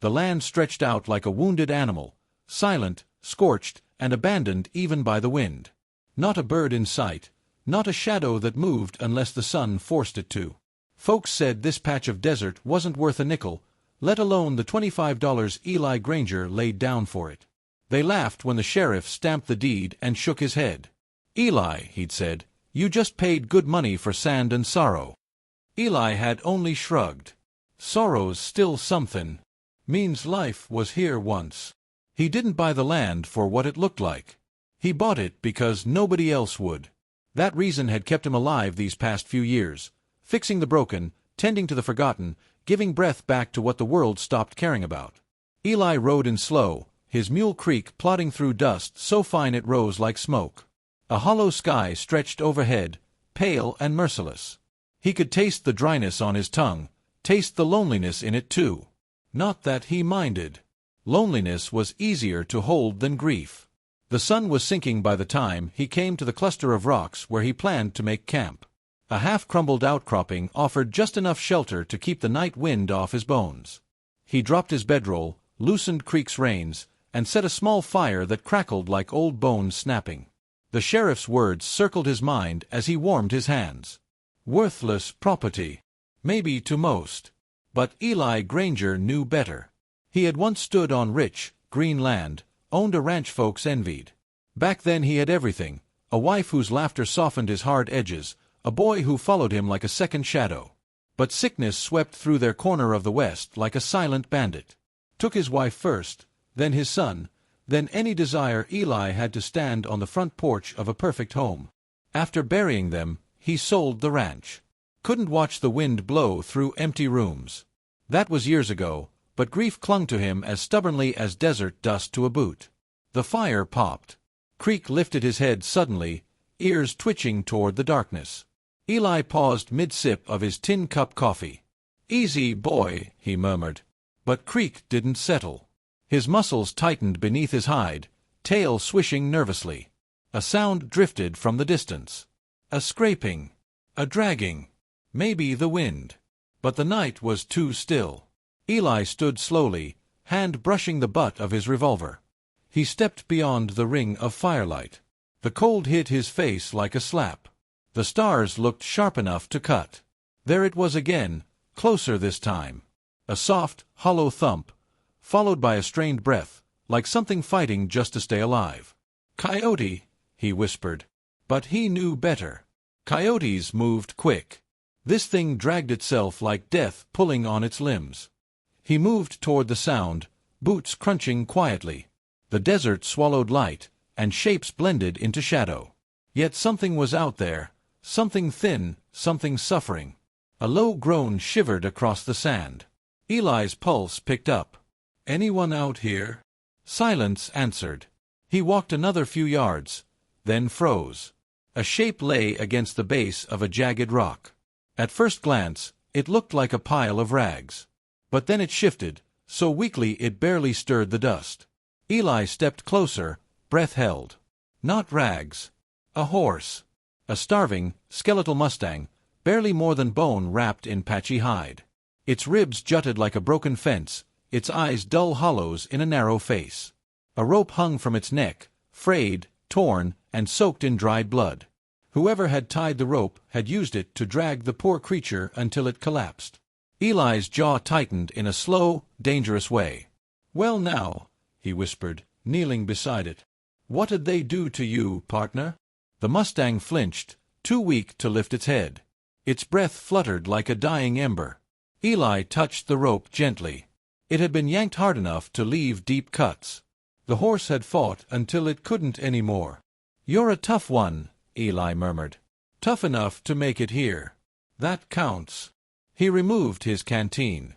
The land stretched out like a wounded animal, silent, scorched, and abandoned even by the wind. Not a bird in sight, not a shadow that moved unless the sun forced it to. Folks said this patch of desert wasn't worth a nickel, let alone the $25 Eli Granger laid down for it. They laughed when the sheriff stamped the deed and shook his head. "Eli," he'd said, "you just paid good money for sand and sorrow." Eli had only shrugged. "Sorrow's still something. Means life was here once." He didn't buy the land for what it looked like. He bought it because nobody else would. That reason had kept him alive these past few years, fixing the broken, tending to the forgotten, giving breath back to what the world stopped caring about. Eli rode in slow, his mule creak plodding through dust so fine it rose like smoke. A hollow sky stretched overhead, pale and merciless. He could taste the dryness on his tongue, taste the loneliness in it too. Not that he minded. Loneliness was easier to hold than grief. The sun was sinking by the time he came to the cluster of rocks where he planned to make camp. A half-crumbled outcropping offered just enough shelter to keep the night wind off his bones. He dropped his bedroll, loosened Creek's reins, and set a small fire that crackled like old bones snapping. The sheriff's words circled his mind as he warmed his hands. Worthless property. Maybe to most. But Eli Granger knew better. He had once stood on rich, green land, owned a ranch folks envied. Back then he had everything, a wife whose laughter softened his hard edges, a boy who followed him like a second shadow. But sickness swept through their corner of the West like a silent bandit. Took his wife first, then his son, then any desire Eli had to stand on the front porch of a perfect home. After burying them, he sold the ranch. Couldn't watch the wind blow through empty rooms. That was years ago, but grief clung to him as stubbornly as desert dust to a boot. The fire popped. Creek lifted his head suddenly, ears twitching toward the darkness. Eli paused mid-sip of his tin-cup coffee. "Easy, boy," he murmured. But Creek didn't settle. His muscles tightened beneath his hide, tail swishing nervously. A sound drifted from the distance. A scraping. A dragging. Maybe the wind. But the night was too still. Eli stood slowly, hand brushing the butt of his revolver. He stepped beyond the ring of firelight. The cold hit his face like a slap. The stars looked sharp enough to cut. There it was again, closer this time. A soft, hollow thump, followed by a strained breath, like something fighting just to stay alive. "Coyote," he whispered. But he knew better. Coyotes moved quick. This thing dragged itself like death pulling on its limbs. He moved toward the sound, boots crunching quietly. The desert swallowed light, and shapes blended into shadow. Yet something was out there, something thin, something suffering. A low groan shivered across the sand. Eli's pulse picked up. "Anyone out here?" Silence answered. He walked another few yards, then froze. A shape lay against the base of a jagged rock. At first glance, it looked like a pile of rags. But then it shifted, so weakly it barely stirred the dust. Eli stepped closer, breath held. Not rags. A horse. A starving, skeletal mustang, barely more than bone wrapped in patchy hide. Its ribs jutted like a broken fence, its eyes dull hollows in a narrow face. A rope hung from its neck, frayed, torn, and soaked in dried blood. Whoever had tied the rope had used it to drag the poor creature until it collapsed. Eli's jaw tightened in a slow, dangerous way. "Well now," he whispered, kneeling beside it. "What'd they do to you, partner?" The mustang flinched, too weak to lift its head. Its breath fluttered like a dying ember. Eli touched the rope gently. It had been yanked hard enough to leave deep cuts. The horse had fought until it couldn't any more. "You're a tough one," Eli murmured. "Tough enough to make it here. That counts." He removed his canteen.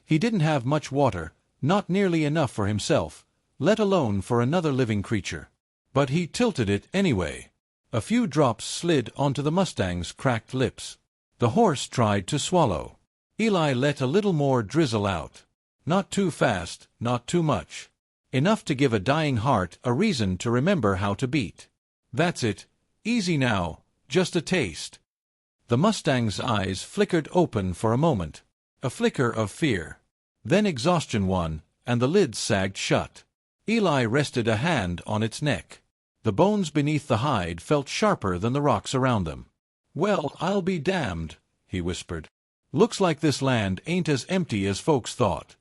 He didn't have much water, not nearly enough for himself, let alone for another living creature. But he tilted it anyway. A few drops slid onto the mustang's cracked lips. The horse tried to swallow. Eli let a little more drizzle out. Not too fast, not too much. Enough to give a dying heart a reason to remember how to beat. "That's it. Easy now. Just a taste." The mustang's eyes flickered open for a moment. A flicker of fear. Then exhaustion won, and the lids sagged shut. Eli rested a hand on its neck. The bones beneath the hide felt sharper than the rocks around them. "Well, I'll be damned," he whispered. "Looks like this land ain't as empty as folks thought."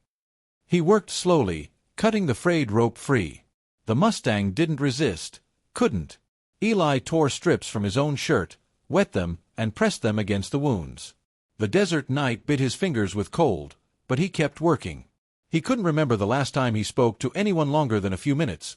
He worked slowly, cutting the frayed rope free. The Mustang didn't resist, couldn't. Eli tore strips from his own shirt, wet them, and pressed them against the wounds. The desert night bit his fingers with cold, but he kept working. He couldn't remember the last time he spoke to anyone longer than a few minutes,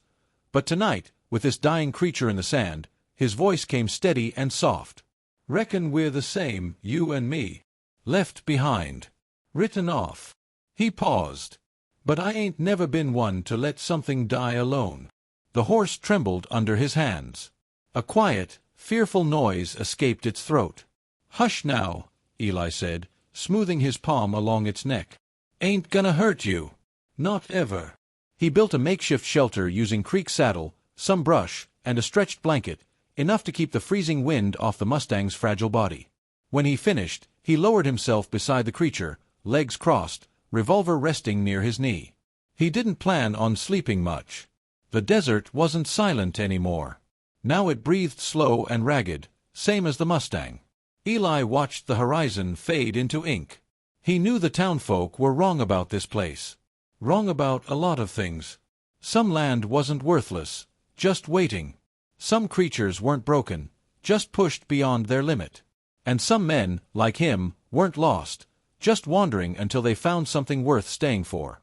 but tonight, with this dying creature in the sand, his voice came steady and soft. "Reckon we're the same, you and me. Left behind. Written off." He paused. "But I ain't never been one to let something die alone." The horse trembled under his hands. A quiet, fearful noise escaped its throat. "Hush now," Eli said, smoothing his palm along its neck. "Ain't gonna hurt you. Not ever." He built a makeshift shelter using creek saddle, some brush, and a stretched blanket, enough to keep the freezing wind off the Mustang's fragile body. When he finished, he lowered himself beside the creature, legs crossed, revolver resting near his knee. He didn't plan on sleeping much. The desert wasn't silent anymore. Now it breathed slow and ragged, same as the Mustang. Eli watched the horizon fade into ink. He knew the townfolk were wrong about this place. Wrong about a lot of things. Some land wasn't worthless, just waiting. Some creatures weren't broken, just pushed beyond their limit. And some men, like him, weren't lost, just wandering until they found something worth staying for.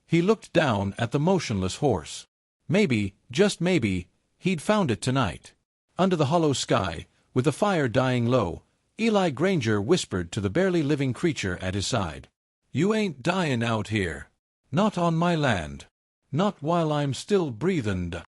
He looked down at the motionless horse. Maybe, just maybe, he'd found it tonight. Under the hollow sky, with the fire dying low, Eli Granger whispered to the barely living creature at his side. "You ain't dyin' out here. Not on my land. Not while I'm still breathin'."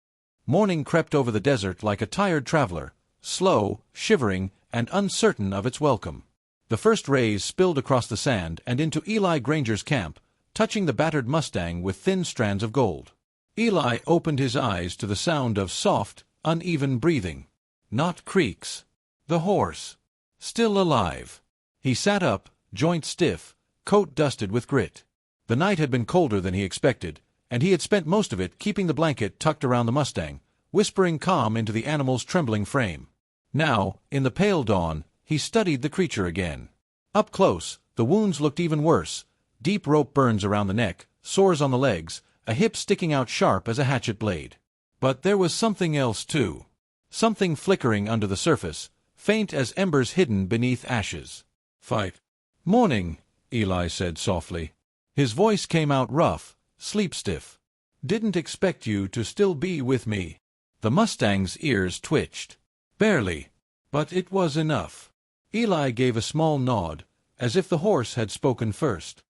Morning crept over the desert like a tired traveler, slow, shivering, and uncertain of its welcome. The first rays spilled across the sand and into Eli Granger's camp, touching the battered Mustang with thin strands of gold. Eli opened his eyes to the sound of soft, uneven breathing. Not creaks. The horse. Still alive. He sat up, joints stiff, coat dusted with grit. The night had been colder than he expected, and he had spent most of it keeping the blanket tucked around the Mustang, whispering calm into the animal's trembling frame. Now, in the pale dawn, he studied the creature again. Up close, the wounds looked even worse. Deep rope burns around the neck, sores on the legs, a hip sticking out sharp as a hatchet blade. But there was something else too. Something flickering under the surface, faint as embers hidden beneath ashes. "Fight." "Morning," Eli said softly. His voice came out rough, sleep-stiff. "Didn't expect you to still be with me." The Mustang's ears twitched. "Barely. But it was enough." Eli gave a small nod, as if the horse had spoken first.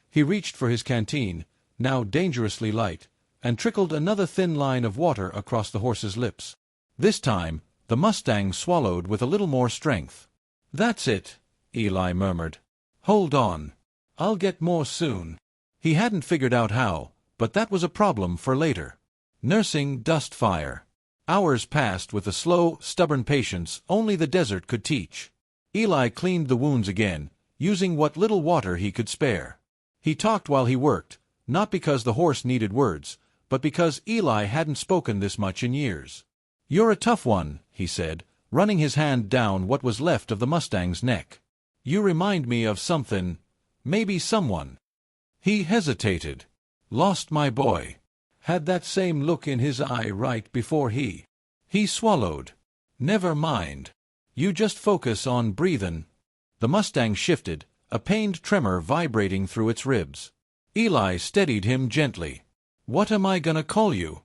He reached for his canteen, now dangerously light, and trickled another thin line of water across the horse's lips. This time, the Mustang swallowed with a little more strength. "That's it," Eli murmured. "Hold on. I'll get more soon." He hadn't figured out how, but that was a problem for later. Nursing dust fire. Hours passed with the slow, stubborn patience only the desert could teach. Eli cleaned the wounds again, using what little water he could spare. He talked while he worked, not because the horse needed words, but because Eli hadn't spoken this much in years. "You're a tough one," he said, running his hand down what was left of the Mustang's neck. "You remind me of something, maybe someone." He hesitated. "Lost my boy." Had that same look in his eye right before he swallowed. "Never mind. You just focus on breathin'." The Mustang shifted, a pained tremor vibrating through its ribs. Eli steadied him gently. "What am I gonna call you?"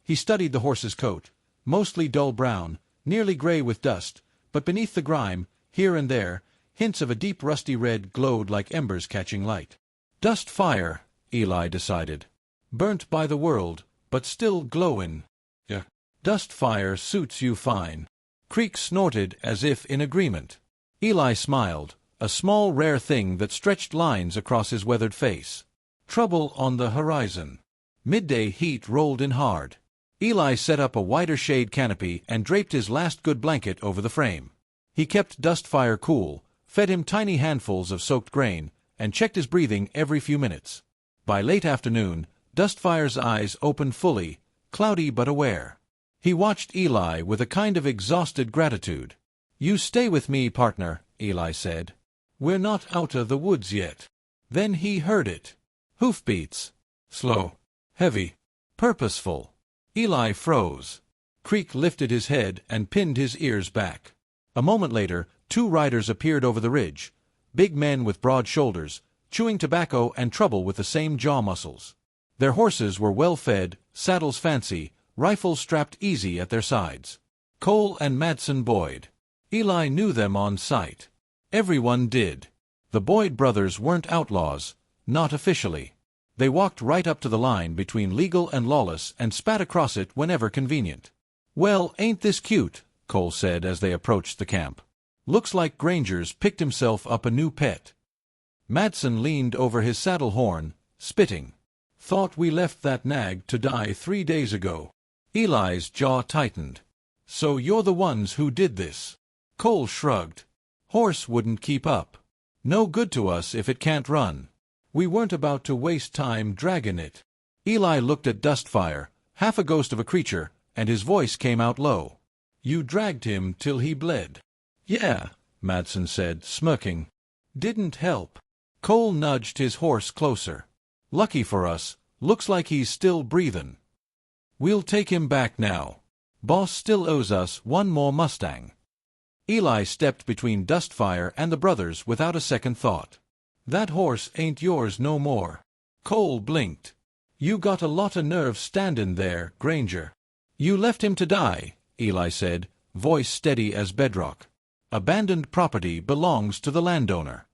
He studied the horse's coat, mostly dull brown, nearly gray with dust, but beneath the grime, here and there, hints of a deep rusty red glowed like embers catching light. "Dust fire," Eli decided. "Burnt by the world, but still glowin'. Yeah. Dust fire suits you fine." Creek snorted as if in agreement. Eli smiled, a small rare thing that stretched lines across his weathered face. Trouble on the horizon. Midday heat rolled in hard. Eli set up a wider shade canopy and draped his last good blanket over the frame. He kept Dustfire cool, fed him tiny handfuls of soaked grain, and checked his breathing every few minutes. By late afternoon, Dustfire's eyes opened fully, cloudy but aware. He watched Eli with a kind of exhausted gratitude. "You stay with me, partner," Eli said. "We're not out of the woods yet." Then he heard it. Hoofbeats. Slow. Heavy. Purposeful. Eli froze. Creek lifted his head and pinned his ears back. A moment later, 2 riders appeared over the ridge, big men with broad shoulders, chewing tobacco and trouble with the same jaw muscles. Their horses were well-fed, saddles fancy, rifles strapped easy at their sides. Cole and Madsen Boyd. Eli knew them on sight. Everyone did. The Boyd brothers weren't outlaws, not officially. They walked right up to the line between legal and lawless and spat across it whenever convenient. "Well, ain't this cute?" Cole said as they approached the camp. "Looks like Granger's picked himself up a new pet." Madsen leaned over his saddle horn, spitting. "Thought we left that nag to die 3 days ago." Eli's jaw tightened. "So you're the ones who did this?" Cole shrugged. "Horse wouldn't keep up. No good to us if it can't run. We weren't about to waste time dragging it." Eli looked at Dustfire, half a ghost of a creature, and his voice came out low. "You dragged him till he bled." "Yeah," Madsen said, smirking. "Didn't help." Cole nudged his horse closer. "Lucky for us, looks like he's still breathin'. We'll take him back now. Boss still owes us 1 more Mustang." Eli stepped between Dustfire and the brothers without a second thought. "That horse ain't yours no more." Cole blinked. "You got a lot of nerve standin' there, Granger." "You left him to die," Eli said, voice steady as bedrock. "Abandoned property belongs to the landowner."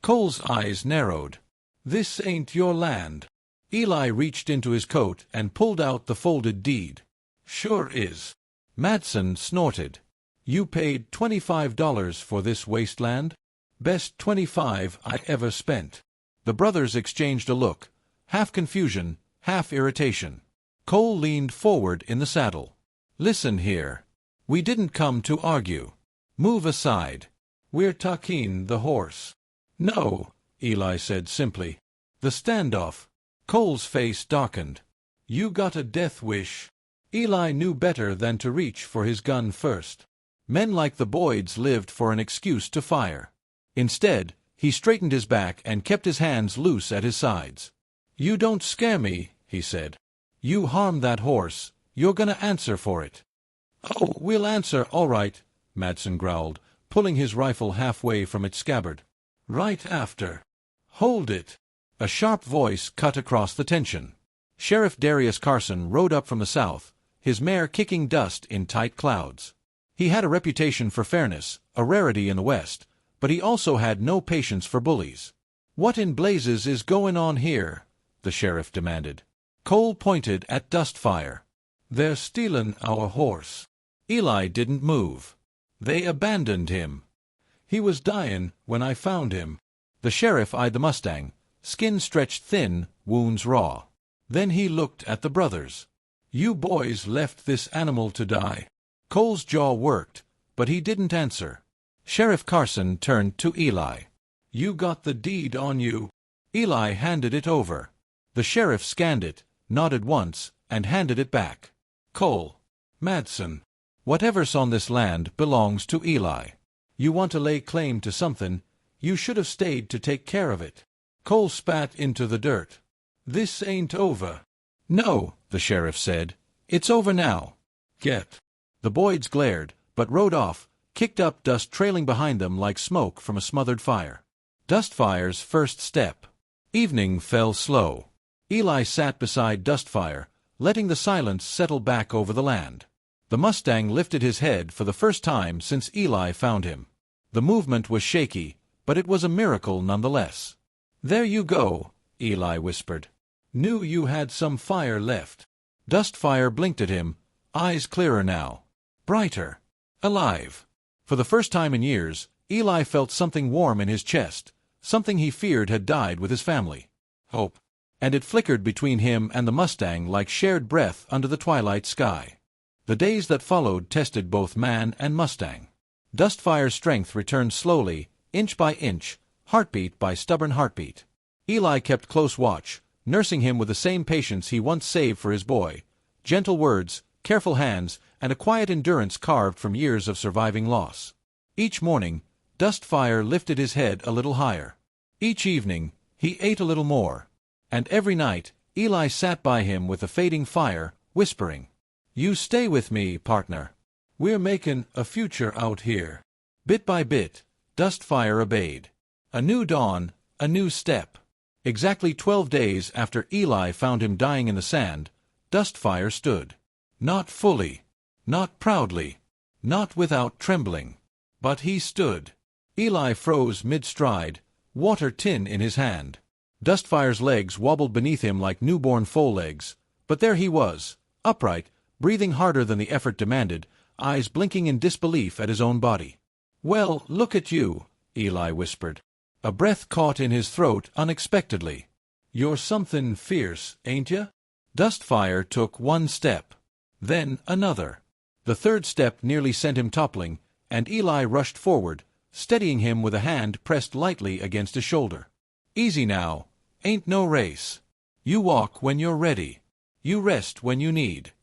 Cole's eyes narrowed. "This ain't your land." Eli reached into his coat and pulled out the folded deed. "Sure is." Madsen snorted. "You paid $25 for this wasteland? Best 25 I ever spent." The brothers exchanged a look, half confusion, half irritation. Cole leaned forward in the saddle. "Listen here. We didn't come to argue. Move aside. We're talking the horse." "No," Eli said simply. "The standoff." Cole's face darkened. "You got a death wish." Eli knew better than to reach for his gun first. Men like the Boyds lived for an excuse to fire. Instead, he straightened his back and kept his hands loose at his sides. "You don't scare me," he said. "You harm that horse, you're gonna answer for it." "Oh, we'll answer all right," Madsen growled, pulling his rifle halfway from its scabbard. "Right after." "Hold it." A sharp voice cut across the tension. Sheriff Darius Carson rode up from the south, his mare kicking dust in tight clouds. He had a reputation for fairness, a rarity in the West, but he also had no patience for bullies. "What in blazes is going on here?" the sheriff demanded. Cole pointed at Dustfire. "They're stealing our horse." Eli didn't move. "They abandoned him. He was dying when I found him." The sheriff eyed the Mustang, skin stretched thin, wounds raw. Then he looked at the brothers. "You boys left this animal to die." Cole's jaw worked, but he didn't answer. Sheriff Carson turned to Eli. "You got the deed on you." Eli handed it over. The sheriff scanned it, nodded once, and handed it back. "Cole. Madsen. Whatever's on this land belongs to Eli. You want to lay claim to something, you should have stayed to take care of it." Cole spat into the dirt. "This ain't over." "No," the sheriff said. "It's over now. Get." The Boyds glared, but rode off, kicked up dust trailing behind them like smoke from a smothered fire. Dustfire's first step. Evening fell slow. Eli sat beside Dustfire, letting the silence settle back over the land. The Mustang lifted his head for the first time since Eli found him. The movement was shaky, but it was a miracle nonetheless. "There you go," Eli whispered. "Knew you had some fire left." Dustfire blinked at him, eyes clearer now. Brighter. Alive. For the first time in years, Eli felt something warm in his chest, something he feared had died with his family. Hope. And it flickered between him and the Mustang like shared breath under the twilight sky. The days that followed tested both man and Mustang. Dustfire's strength returned slowly, inch by inch, heartbeat by stubborn heartbeat. Eli kept close watch, nursing him with the same patience he once saved for his boy. Gentle words, careful hands, and a quiet endurance carved from years of surviving loss. Each morning, Dustfire lifted his head a little higher. Each evening, he ate a little more. And every night, Eli sat by him with a fading fire, whispering, "You stay with me, partner. We're making a future out here." Bit by bit, Dustfire obeyed. A new dawn, a new step. Exactly 12 days after Eli found him dying in the sand, Dustfire stood. Not fully, not proudly, not without trembling. But he stood. Eli froze mid-stride, water tin in his hand. Dustfire's legs wobbled beneath him like newborn foal legs, but there he was, upright, breathing harder than the effort demanded, eyes blinking in disbelief at his own body. "Well, look at you," Eli whispered. A breath caught in his throat unexpectedly. "You're something fierce, ain't ya?" Dustfire took one step. Then another. The third step nearly sent him toppling, and Eli rushed forward, steadying him with a hand pressed lightly against his shoulder. "Easy now. Ain't no race. You walk when you're ready. You rest when you need."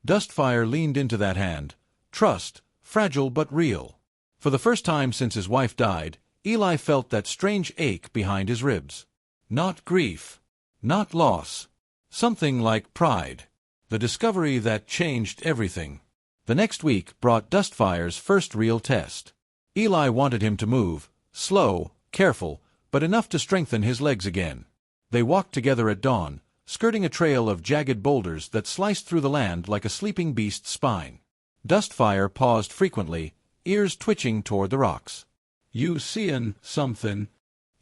Dustfire leaned into that hand. Trust, fragile but real. For the first time since his wife died, Eli felt that strange ache behind his ribs. Not grief. Not loss. Something like pride. The discovery that changed everything. The next week brought Dustfire's first real test. Eli wanted him to move, slow, careful, but enough to strengthen his legs again. They walked together at dawn, skirting a trail of jagged boulders that sliced through the land like a sleeping beast's spine. Dustfire paused frequently, ears twitching toward the rocks. "You seein' somethin'?"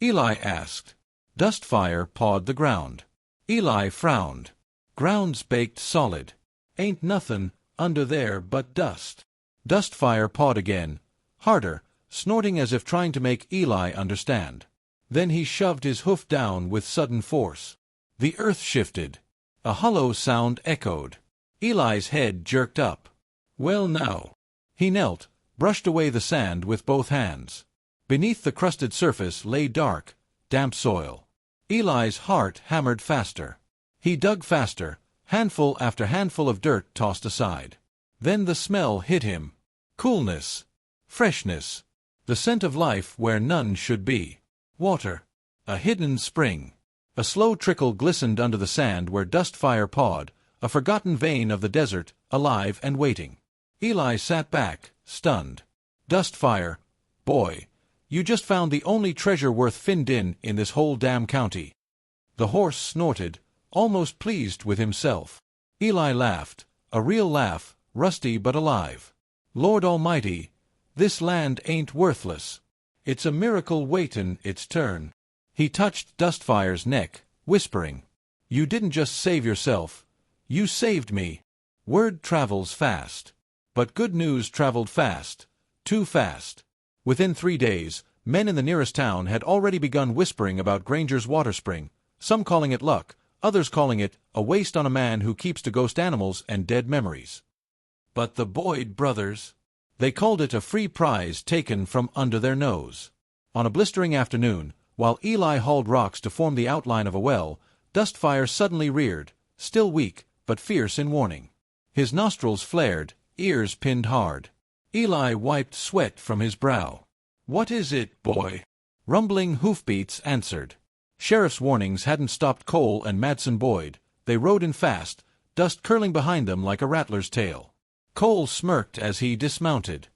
Eli asked. Dustfire pawed the ground. Eli frowned. "Ground's baked solid. Ain't nothin' under there but dust." Dustfire pawed again, harder, snorting as if trying to make Eli understand. Then he shoved his hoof down with sudden force. The earth shifted. A hollow sound echoed. Eli's head jerked up. "Well now." He knelt, brushed away the sand with both hands. Beneath the crusted surface lay dark, damp soil. Eli's heart hammered faster. He dug faster, handful after handful of dirt tossed aside. Then the smell hit him. Coolness. Freshness. The scent of life where none should be. Water. A hidden spring. A slow trickle glistened under the sand where Dustfire pawed, a forgotten vein of the desert, alive and waiting. Eli sat back, stunned. "Dustfire, boy, you just found the only treasure worth finned in this whole damn county." The horse snorted, almost pleased with himself. Eli laughed, a real laugh, rusty but alive. "Lord Almighty, this land ain't worthless. It's a miracle waitin' its turn." He touched Dustfire's neck, whispering, "You didn't just save yourself, you saved me." Word travels fast. But good news traveled fast, too fast. Within 3 days, men in the nearest town had already begun whispering about Granger's water spring, some calling it luck, others calling it a waste on a man who keeps to ghost animals and dead memories. But the Boyd brothers, they called it a free prize taken from under their nose. On a blistering afternoon, while Eli hauled rocks to form the outline of a well, Dustfire suddenly reared, still weak, but fierce in warning. His nostrils flared, ears pinned hard. Eli wiped sweat from his brow. "What is it, boy?" Rumbling hoofbeats answered. Sheriff's warnings hadn't stopped Cole and Madsen Boyd. They rode in fast, dust curling behind them like a rattler's tail. Cole smirked as he dismounted.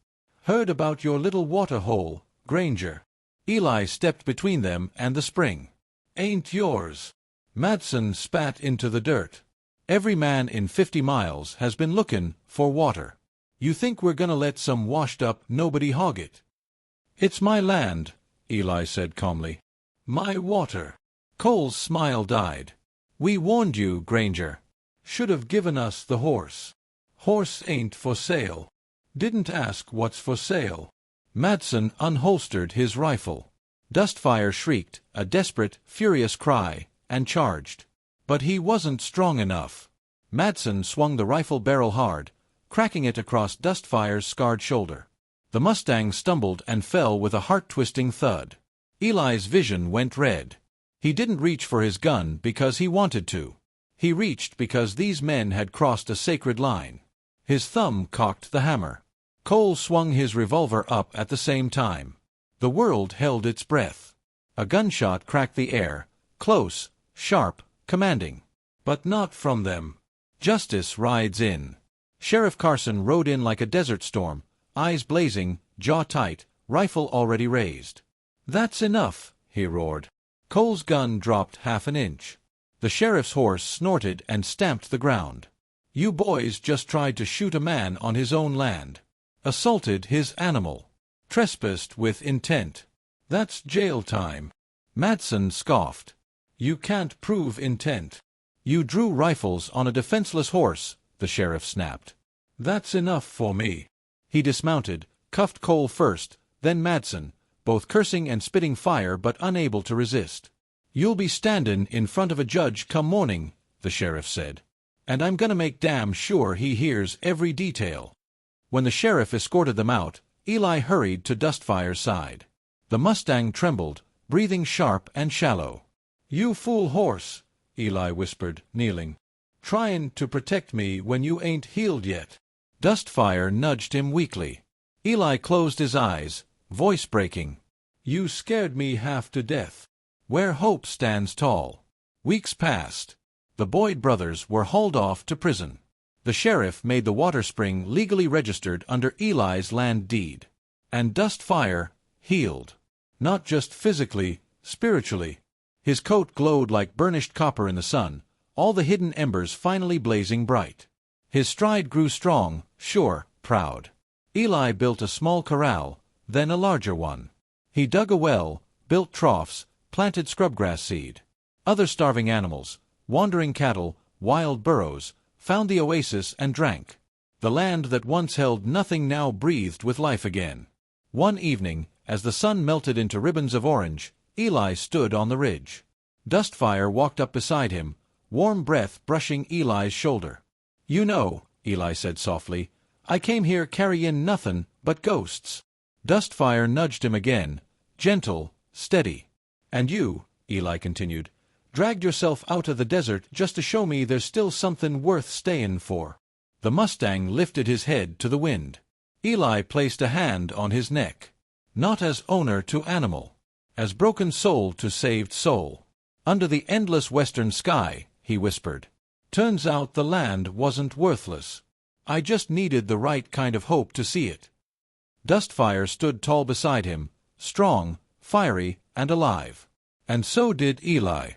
"Heard about your little water hole, Granger." Eli stepped between them and the spring. "Ain't yours." Madsen spat into the dirt. "Every man in 50 miles has been lookin' for water. You think we're gonna let some washed-up nobody hog it?" "It's my land," Eli said calmly. "My water." Cole's smile died. "We warned you, Granger. Should have given us the horse." "Horse ain't for sale." "Didn't ask what's for sale." Madsen unholstered his rifle. Dustfire shrieked, a desperate, furious cry, and charged. But he wasn't strong enough. Madsen swung the rifle barrel hard, cracking it across Dustfire's scarred shoulder. The Mustang stumbled and fell with a heart-twisting thud. Eli's vision went red. He didn't reach for his gun because he wanted to. He reached because these men had crossed a sacred line. His thumb cocked the hammer. Cole swung his revolver up at the same time. The world held its breath. A gunshot cracked the air, close, sharp, commanding. But not from them. Justice rides in. Sheriff Carson rode in like a desert storm, eyes blazing, jaw tight, rifle already raised. "That's enough," he roared. Cole's gun dropped half an inch. The sheriff's horse snorted and stamped the ground. "You boys just tried to shoot a man on his own land. Assaulted his animal. Trespassed with intent. That's jail time." Madsen scoffed. "You can't prove intent." "You drew rifles on a defenseless horse," the sheriff snapped. "That's enough for me." He dismounted, cuffed Cole first, then Madsen, both cursing and spitting fire but unable to resist. "You'll be standin' in front of a judge come morning," the sheriff said. "And I'm gonna make damn sure he hears every detail." When the sheriff escorted them out, Eli hurried to Dustfire's side. The Mustang trembled, breathing sharp and shallow. "You fool horse," Eli whispered, kneeling. "Tryin' to protect me when you ain't healed yet." Dustfire nudged him weakly. Eli closed his eyes, voice breaking. "You scared me half to death." Where hope stands tall. Weeks passed. The Boyd brothers were hauled off to prison. The sheriff made the water spring legally registered under Eli's land deed. And Dustfire healed. Not just physically, spiritually. His coat glowed like burnished copper in the sun, all the hidden embers finally blazing bright. His stride grew strong, sure, proud. Eli built a small corral, then a larger one. He dug a well, built troughs, planted scrubgrass seed. Other starving animals, wandering cattle, wild burros, found the oasis and drank. The land that once held nothing now breathed with life again. One evening, as the sun melted into ribbons of orange, Eli stood on the ridge. Dustfire walked up beside him, warm breath brushing Eli's shoulder. "You know," Eli said softly, "I came here carryin' nothin' but ghosts." Dustfire nudged him again, gentle, steady. "And you," Eli continued, "dragged yourself out of the desert just to show me there's still something worth stayin' for." The Mustang lifted his head to the wind. Eli placed a hand on his neck. "Not as owner to animal. As broken soul to saved soul. Under the endless western sky," he whispered. "Turns out the land wasn't worthless. I just needed the right kind of hope to see it." Dustfire stood tall beside him, strong, fiery, and alive. And so did Eli.